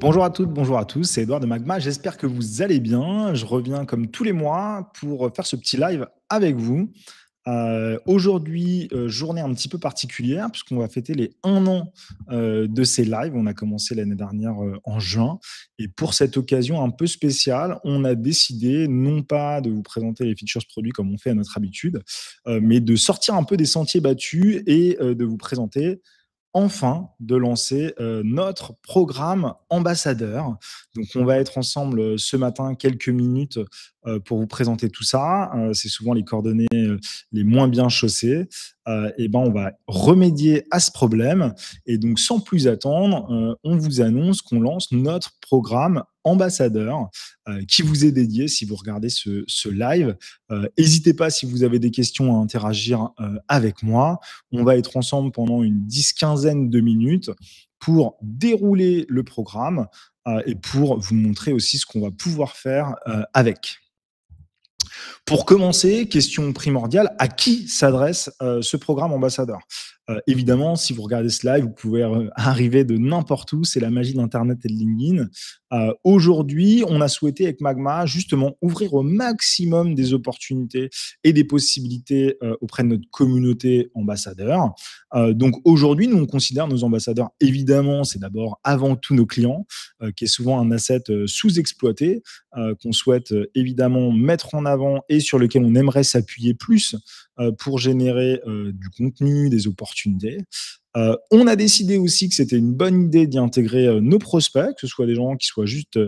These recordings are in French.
Bonjour à toutes, bonjour à tous, c'est Edouard de Magma. J'espère que vous allez bien. Je reviens comme tous les mois pour faire ce petit live avec vous. Aujourd'hui, journée un petit peu particulière puisqu'on va fêter les 1 an de ces lives. On a commencé l'année dernière en juin. Et pour cette occasion un peu spéciale, on a décidé non pas de vous présenter les features produits comme on fait à notre habitude, mais de sortir un peu des sentiers battus et de vous présenter enfin de lancer notre programme ambassadeur. Donc, on va être ensemble ce matin quelques minutes pour vous présenter tout ça. C'est souvent les coordonnées les moins bien chaussées. Et ben, on va remédier à ce problème. Et donc, sans plus attendre, on vous annonce qu'on lance notre programme ambassadeur qui vous est dédié si vous regardez ce live. N'hésitez pas si vous avez des questions à interagir avec moi. On va être ensemble pendant une 10-15aine de minutes pour dérouler le programme et pour vous montrer aussi ce qu'on va pouvoir faire avec. Pour commencer, question primordiale, à qui s'adresse ce programme ambassadeur? Évidemment, si vous regardez ce live, vous pouvez arriver de n'importe où, c'est la magie d'Internet et de LinkedIn. Aujourd'hui, on a souhaité avec Magma justement ouvrir au maximum des opportunités et des possibilités auprès de notre communauté ambassadeur. Donc aujourd'hui, nous on considère nos ambassadeurs, évidemment, c'est d'abord avant tout nos clients, qui est souvent un asset sous-exploité, qu'on souhaite évidemment mettre en avant et sur lequel on aimerait s'appuyer plus pour générer du contenu, des opportunités. On a décidé aussi que c'était une bonne idée d'y intégrer nos prospects, que ce soit des gens qui soient juste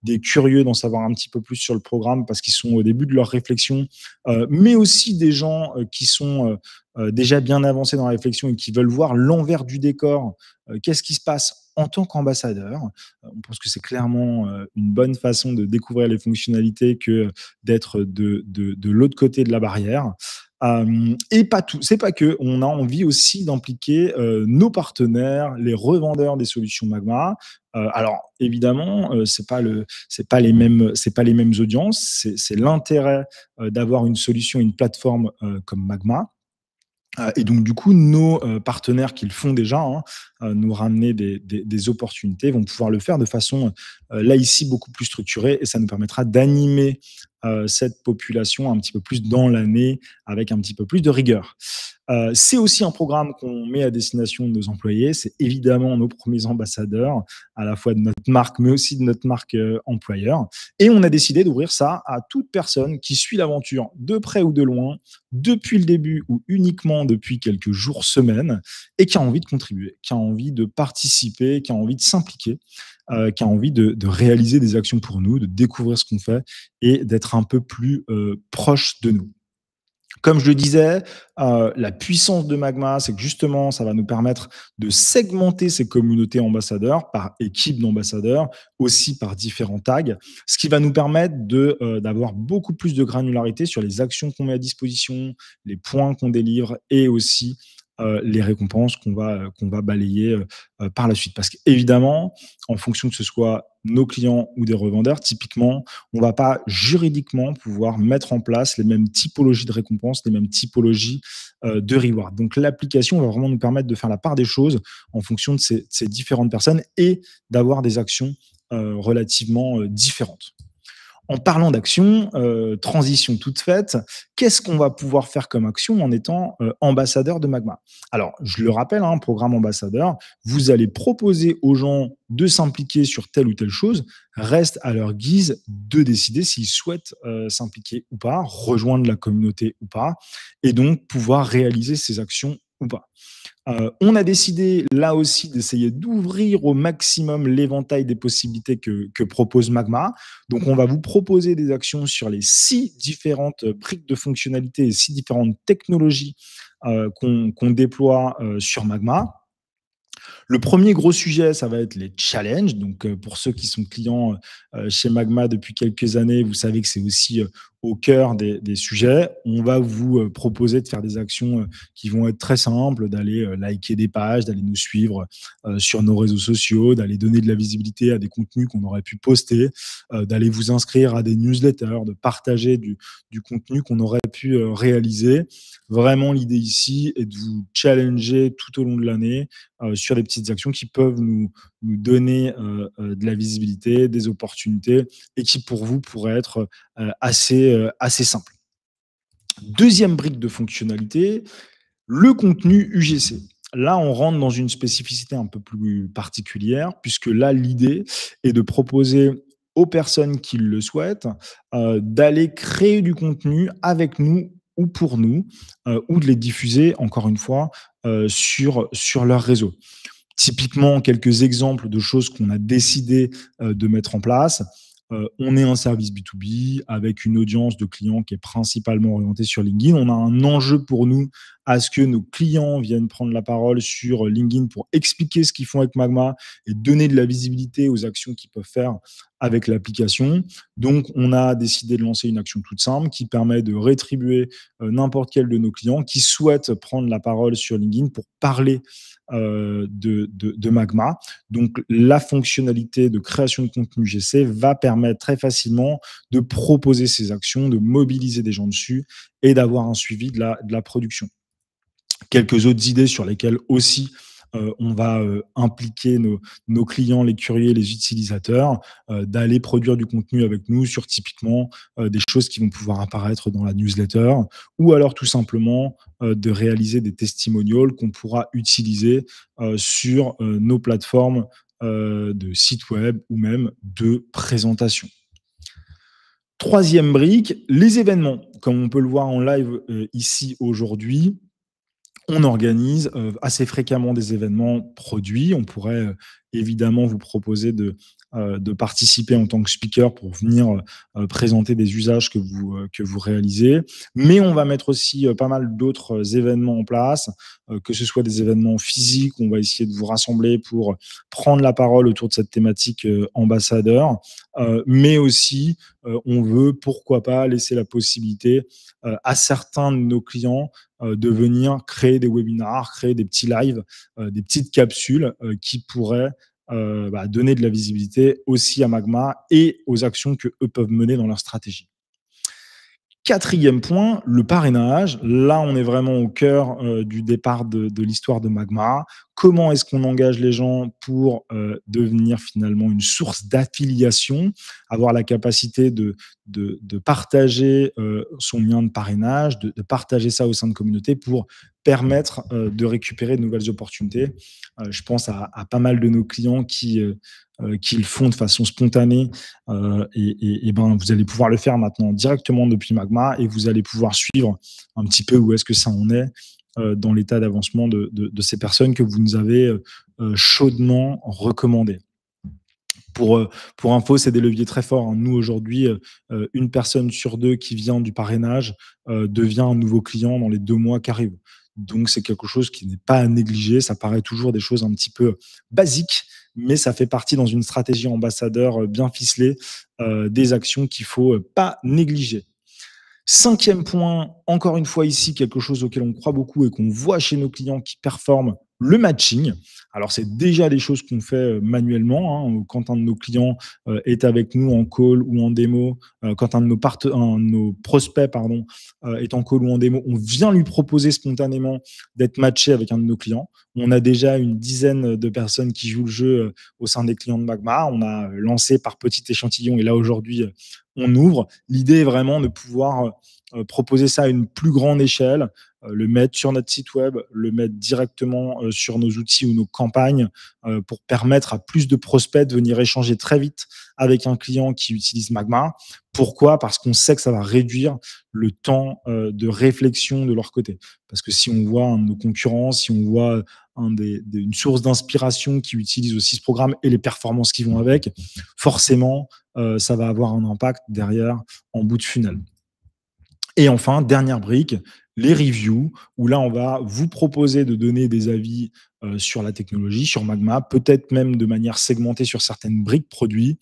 des curieux d'en savoir un petit peu plus sur le programme parce qu'ils sont au début de leur réflexion, mais aussi des gens qui sont déjà bien avancés dans la réflexion et qui veulent voir l'envers du décor. Qu'est-ce qui se passe en tant qu'ambassadeur? On pense que c'est clairement une bonne façon de découvrir les fonctionnalités que d'être de l'autre côté de la barrière. Et pas tout, c'est pas que. On a envie aussi d'impliquer nos partenaires, les revendeurs des solutions Magma. Alors évidemment, c'est pas les mêmes audiences. C'est l'intérêt d'avoir une solution, une plateforme comme Magma. Et donc, du coup, nos partenaires qui le font déjà, hein, nous ramener des opportunités, vont pouvoir le faire de façon, là, ici, beaucoup plus structurée. Et ça nous permettra d'animer cette population un petit peu plus dans l'année, avec un petit peu plus de rigueur. C'est aussi un programme qu'on met à destination de nos employés. C'est évidemment nos premiers ambassadeurs, à la fois de notre marque, mais aussi de notre marque employeur. Et on a décidé d'ouvrir ça à toute personne qui suit l'aventure de près ou de loin, depuis le début ou uniquement depuis quelques jours, semaines, et qui a envie de contribuer, qui a envie de participer, qui a envie de s'impliquer, qui a envie de réaliser des actions pour nous, de découvrir ce qu'on fait et d'être un peu plus proche de nous. Comme je le disais, la puissance de Magma, c'est que justement, ça va nous permettre de segmenter ces communautés ambassadeurs par équipe d'ambassadeurs, aussi par différents tags, ce qui va nous permettre d'avoir beaucoup plus de granularité sur les actions qu'on met à disposition, les points qu'on délivre et aussi les récompenses qu'on va balayer par la suite. Parce qu'évidemment, en fonction que ce soit nos clients ou des revendeurs, typiquement, on ne va pas juridiquement pouvoir mettre en place les mêmes typologies de récompenses, les mêmes typologies de rewards. Donc l'application va vraiment nous permettre de faire la part des choses en fonction de ces différentes personnes et d'avoir des actions relativement différentes. En parlant d'action, transition toute faite, qu'est-ce qu'on va pouvoir faire comme action en étant ambassadeur de Magma? Alors, je le rappelle, hein, programme ambassadeur, vous allez proposer aux gens de s'impliquer sur telle ou telle chose, reste à leur guise de décider s'ils souhaitent s'impliquer ou pas, rejoindre la communauté ou pas, et donc pouvoir réaliser ces actions ou pas. On a décidé là aussi d'essayer d'ouvrir au maximum l'éventail des possibilités que propose Magma. Donc, on va vous proposer des actions sur les 6 différentes briques de fonctionnalités et 6 différentes technologies qu'on déploie sur Magma. Le premier gros sujet, ça va être les challenges. Donc, pour ceux qui sont clients chez Magma depuis quelques années, vous savez que c'est aussi au cœur des sujets. On va vous proposer de faire des actions qui vont être très simples, d'aller liker des pages, d'aller nous suivre sur nos réseaux sociaux, d'aller donner de la visibilité à des contenus qu'on aurait pu poster, d'aller vous inscrire à des newsletters, de partager du contenu qu'on aurait pu réaliser. Vraiment, l'idée ici est de vous challenger tout au long de l'année sur des petites actions qui peuvent nous donner de la visibilité, des opportunités et qui pour vous pourraient être assez simples. Deuxième brique de fonctionnalité, le contenu UGC. Là, on rentre dans une spécificité un peu plus particulière, puisque là, l'idée est de proposer aux personnes qui le souhaitent d'aller créer du contenu avec nous ou pour nous, ou de les diffuser, encore une fois, sur leur réseau. Typiquement, quelques exemples de choses qu'on a décidé de mettre en place. On est un service B2B avec une audience de clients qui est principalement orientée sur LinkedIn. On a un enjeu pour nous à ce que nos clients viennent prendre la parole sur LinkedIn pour expliquer ce qu'ils font avec Magma et donner de la visibilité aux actions qu'ils peuvent faire avec l'application. Donc, on a décidé de lancer une action toute simple qui permet de rétribuer n'importe quel de nos clients qui souhaitent prendre la parole sur LinkedIn pour parler de Magma. Donc, la fonctionnalité de création de contenu GC va permettre très facilement de proposer ces actions, de mobiliser des gens dessus et d'avoir un suivi de la production. Quelques autres idées sur lesquelles aussi on va impliquer nos clients, les curieux, les utilisateurs, d'aller produire du contenu avec nous sur typiquement des choses qui vont pouvoir apparaître dans la newsletter ou alors tout simplement de réaliser des testimonials qu'on pourra utiliser sur nos plateformes de site web ou même de présentation. Troisième brique, les événements. Comme on peut le voir en live ici aujourd'hui, on organise assez fréquemment des événements produits. On pourrait évidemment vous proposer de participer en tant que speaker pour venir présenter des usages que vous réalisez. Mais on va mettre aussi pas mal d'autres événements en place, que ce soit des événements physiques. On va essayer de vous rassembler pour prendre la parole autour de cette thématique ambassadeur. Mais aussi, on veut, pourquoi pas, laisser la possibilité à certains de nos clients de venir créer des webinars, créer des petits lives, des petites capsules qui pourraient donner de la visibilité aussi à Magma et aux actions que eux peuvent mener dans leur stratégie. Quatrième point, le parrainage. Là, on est vraiment au cœur du départ de l'histoire de Magma. Comment est-ce qu'on engage les gens pour devenir finalement une source d'affiliation, avoir la capacité de partager son lien de parrainage, de partager ça au sein de communautés pour permettre de récupérer de nouvelles opportunités. Je pense à pas mal de nos clients qui le font de façon spontanée et ben, vous allez pouvoir le faire maintenant directement depuis Magma et vous allez pouvoir suivre un petit peu où est-ce que ça en est dans l'état d'avancement de ces personnes que vous nous avez chaudement recommandées. Pour info, c'est des leviers très forts, hein. Nous, aujourd'hui, une personne sur deux qui vient du parrainage devient un nouveau client dans les 2 mois qui arrivent. Donc, c'est quelque chose qui n'est pas à négliger. Ça paraît toujours des choses un petit peu basiques, mais ça fait partie dans une stratégie ambassadeur bien ficelée des actions qu'il ne faut pas négliger. Cinquième point, encore une fois ici, quelque chose auquel on croit beaucoup et qu'on voit chez nos clients qui performent, le matching. Alors, c'est déjà des choses qu'on fait manuellement, hein. Quand un de nos clients est avec nous en call ou en démo, quand un de nos prospects est en call ou en démo, on vient lui proposer spontanément d'être matché avec un de nos clients. On a déjà une dizaine de personnes qui jouent le jeu au sein des clients de Magma. On a lancé par petits échantillons et là, aujourd'hui, on ouvre. L'idée est vraiment de pouvoir proposer ça à une plus grande échelle, le mettre sur notre site web, le mettre directement sur nos outils ou nos campagnes pour permettre à plus de prospects de venir échanger très vite avec un client qui utilise Magma. Pourquoi ? Parce qu'on sait que ça va réduire le temps de réflexion de leur côté. Parce que si on voit un de nos concurrents, si on voit une source d'inspiration qui utilise aussi ce programme et les performances qui vont avec, forcément, ça va avoir un impact derrière en bout de funnel. Et enfin, dernière brique, les reviews, où là, on va vous proposer de donner des avis sur la technologie, sur Magma, peut-être même de manière segmentée sur certaines briques produits.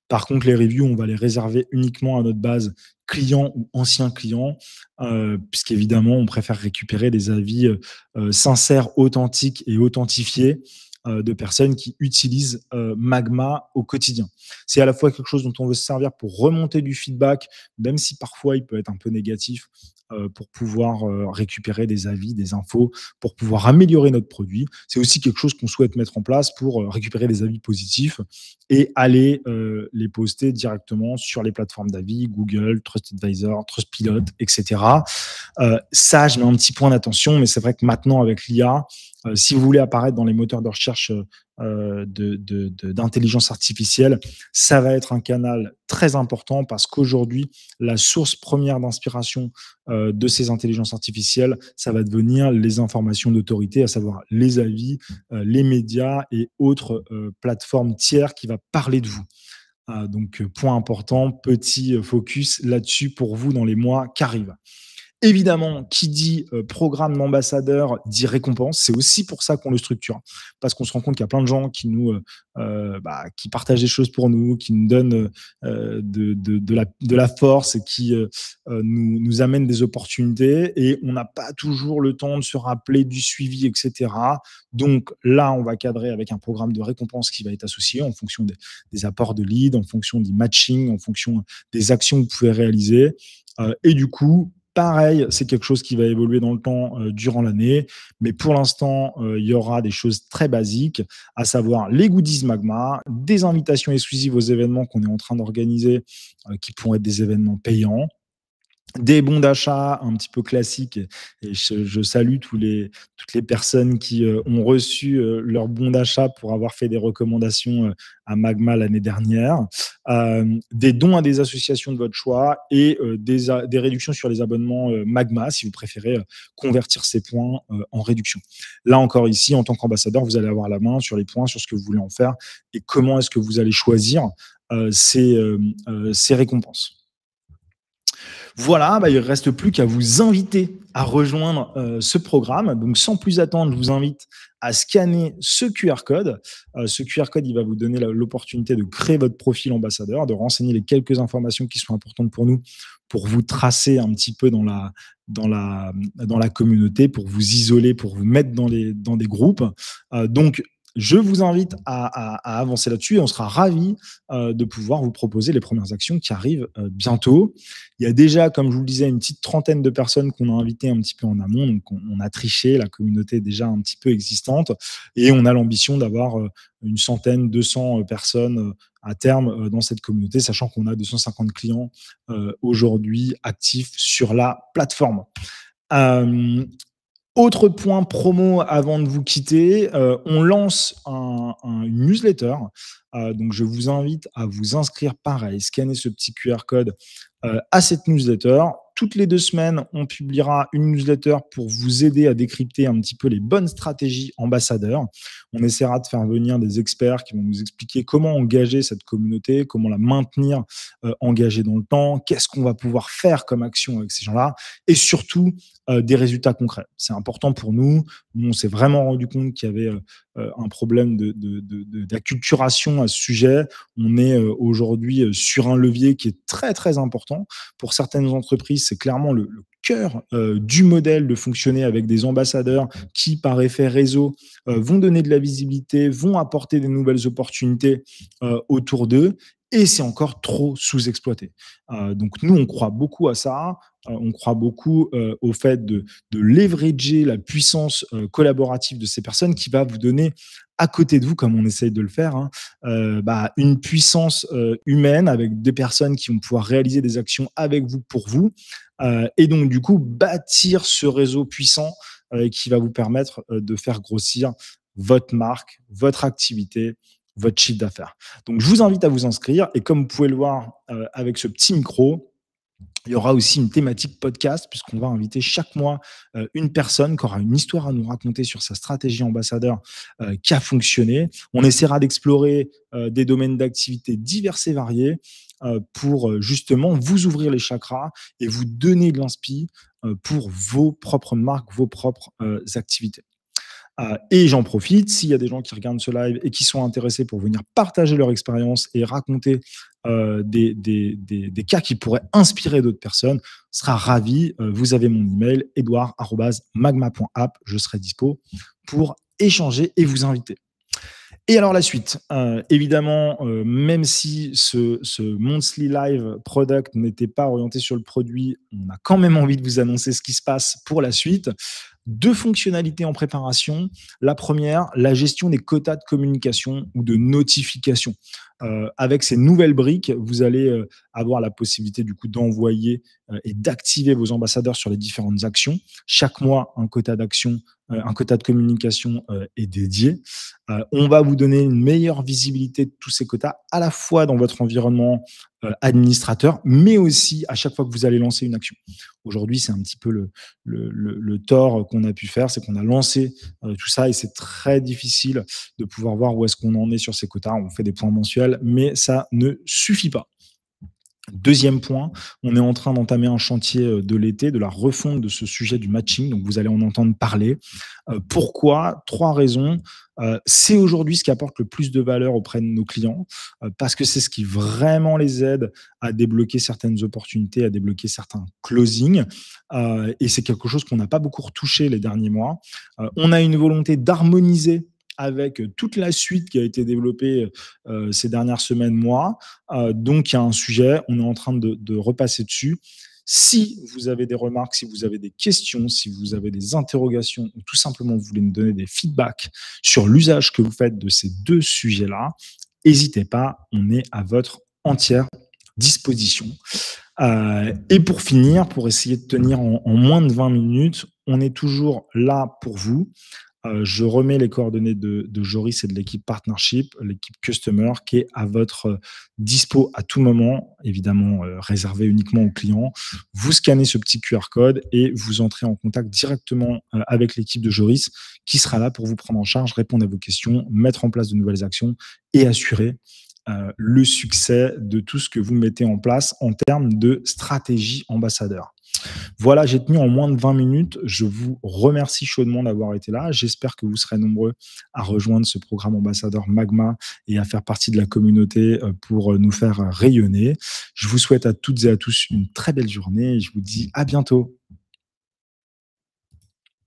Par contre, les reviews, on va les réserver uniquement à notre base clients ou anciens clients, puisqu'évidemment, on préfère récupérer des avis sincères, authentiques et authentifiés de personnes qui utilisent Magma au quotidien. C'est à la fois quelque chose dont on veut se servir pour remonter du feedback, même si parfois il peut être un peu négatif, pour pouvoir récupérer des avis, des infos, pour pouvoir améliorer notre produit. C'est aussi quelque chose qu'on souhaite mettre en place pour récupérer des avis positifs et aller les poster directement sur les plateformes d'avis, Google, TrustAdvisor, Trustpilot, etc. Ça, je mets un petit point d'attention, mais c'est vrai que maintenant, avec l'IA, si vous voulez apparaître dans les moteurs de recherche d'intelligence artificielle, ça va être un canal très important parce qu'aujourd'hui, la source première d'inspiration de ces intelligences artificielles, ça va devenir les informations d'autorité, à savoir les avis, les médias et autres plateformes tiers qui va parler de vous. Donc, point important, petit focus là-dessus pour vous dans les mois qui arrivent. Évidemment, qui dit programme d'ambassadeur dit récompense. C'est aussi pour ça qu'on le structure, parce qu'on se rend compte qu'il y a plein de gens qui nous, qui partagent des choses pour nous, qui nous donnent de la force et qui nous amènent des opportunités. Et on n'a pas toujours le temps de se rappeler du suivi, etc. Donc là, on va cadrer avec un programme de récompense qui va être associé en fonction des apports de leads, en fonction du matching, en fonction des actions que vous pouvez réaliser. Et du coup, pareil, c'est quelque chose qui va évoluer dans le temps durant l'année, mais pour l'instant, il y aura des choses très basiques, à savoir les goodies Magma, des invitations exclusives aux événements qu'on est en train d'organiser, qui pourront être des événements payants, des bons d'achat un petit peu classiques et je salue toutes les personnes qui ont reçu leurs bons d'achat pour avoir fait des recommandations à Magma l'année dernière, des dons à des associations de votre choix et des réductions sur les abonnements Magma si vous préférez convertir ces points en réduction. Là encore ici, en tant qu'ambassadeur, vous allez avoir la main sur les points, sur ce que vous voulez en faire et comment est-ce que vous allez choisir ces récompenses. Voilà, il ne reste plus qu'à vous inviter à rejoindre ce programme. Donc, sans plus attendre, je vous invite à scanner ce QR code. Ce QR code, il va vous donner l'opportunité de créer votre profil ambassadeur, de renseigner les quelques informations qui sont importantes pour nous, pour vous tracer un petit peu dans la communauté, pour vous isoler, pour vous mettre dans des groupes. Donc, je vous invite à avancer là-dessus et on sera ravis de pouvoir vous proposer les premières actions qui arrivent bientôt. Il y a déjà, comme je vous le disais, une petite trentaine de personnes qu'on a invitées un petit peu en amont. Donc, on a triché, la communauté est déjà un petit peu existante et on a l'ambition d'avoir une centaine, 200 personnes à terme dans cette communauté, sachant qu'on a 250 clients aujourd'hui actifs sur la plateforme. Autre point promo avant de vous quitter, on lance une newsletter. Donc, je vous invite à vous inscrire pareil, scanner ce petit QR code à cette newsletter. Toutes les 2 semaines, on publiera une newsletter pour vous aider à décrypter un petit peu les bonnes stratégies ambassadeurs. On essaiera de faire venir des experts qui vont nous expliquer comment engager cette communauté, comment la maintenir engagée dans le temps, qu'est-ce qu'on va pouvoir faire comme action avec ces gens-là et surtout des résultats concrets. C'est important pour nous. Nous, on s'est vraiment rendu compte qu'il y avait un problème d'acculturation à ce sujet. On est aujourd'hui sur un levier qui est très, très important. Pour certaines entreprises, c'est clairement le cœur du modèle de fonctionner avec des ambassadeurs qui, par effet réseau, vont donner de la visibilité, vont apporter des nouvelles opportunités autour d'eux. Et c'est encore trop sous-exploité. Donc, nous, on croit beaucoup à ça. On croit beaucoup au fait de leverager la puissance collaborative de ces personnes qui va vous donner à côté de vous, comme on essaye de le faire, une puissance humaine avec des personnes qui vont pouvoir réaliser des actions avec vous, pour vous. Et donc, du coup, bâtir ce réseau puissant qui va vous permettre de faire grossir votre marque, votre activité, votre chiffre d'affaires. Donc, je vous invite à vous inscrire. Et comme vous pouvez le voir avec ce petit micro, il y aura aussi une thématique podcast, puisqu'on va inviter chaque mois une personne qui aura une histoire à nous raconter sur sa stratégie ambassadeur qui a fonctionné. On essaiera d'explorer des domaines d'activité divers et variés pour justement vous ouvrir les chakras et vous donner de l'inspi pour vos propres marques, vos propres activités. Et j'en profite, s'il y a des gens qui regardent ce live et qui sont intéressés pour venir partager leur expérience et raconter des cas qui pourraient inspirer d'autres personnes, sera ravi. Vous avez mon email, edouard@magma.app. Je serai dispo pour échanger et vous inviter. Et alors la suite, évidemment, même si ce monthly live product n'était pas orienté sur le produit, on a quand même envie de vous annoncer ce qui se passe pour la suite. 2 fonctionnalités en préparation. La première, la gestion des quotas de communication ou de notification. Avec ces nouvelles briques, vous allez, avoir la possibilité du coup d'envoyer, et d'activer vos ambassadeurs sur les différentes actions. Chaque mois, un quota d'action, un quota de communication, est dédié. On va vous donner une meilleure visibilité de tous ces quotas, à la fois dans votre environnement, administrateur, mais aussi à chaque fois que vous allez lancer une action. Aujourd'hui, c'est un petit peu le tort qu'on a pu faire, c'est qu'on a lancé tout ça et c'est très difficile de pouvoir voir où est-ce qu'on en est sur ces quotas. On fait des points mensuels, mais ça ne suffit pas. Deuxième point, on est en train d'entamer un chantier de l'été, de la refonte de ce sujet du matching. Donc, vous allez en entendre parler. Pourquoi? Trois raisons. C'est aujourd'hui ce qui apporte le plus de valeur auprès de nos clients, parce que c'est ce qui vraiment les aide à débloquer certaines opportunités, à débloquer certains closings. Et c'est quelque chose qu'on n'a pas beaucoup retouché les derniers mois. On a une volonté d'harmoniser avec toute la suite qui a été développée ces dernières semaines, mois. Donc, il y a un sujet, on est en train de repasser dessus. Si vous avez des remarques, si vous avez des questions, si vous avez des interrogations ou tout simplement vous voulez nous donner des feedbacks sur l'usage que vous faites de ces deux sujets-là, n'hésitez pas, on est à votre entière disposition. Et pour finir, pour essayer de tenir en moins de 20 minutes, on est toujours là pour vous. Je remets les coordonnées de Joris et de l'équipe partnership, l'équipe customer, qui est à votre dispo à tout moment, évidemment réservé uniquement aux clients. Vous scannez ce petit QR code et vous entrez en contact directement avec l'équipe de Joris, qui sera là pour vous prendre en charge, répondre à vos questions, mettre en place de nouvelles actions et assurer le succès de tout ce que vous mettez en place en termes de stratégie ambassadeur. Voilà, j'ai tenu en moins de 20 minutes. Je vous remercie chaudement d'avoir été là. J'espère que vous serez nombreux à rejoindre ce programme ambassadeur Magma et à faire partie de la communauté pour nous faire rayonner. Je vous souhaite à toutes et à tous une très belle journée et je vous dis à bientôt.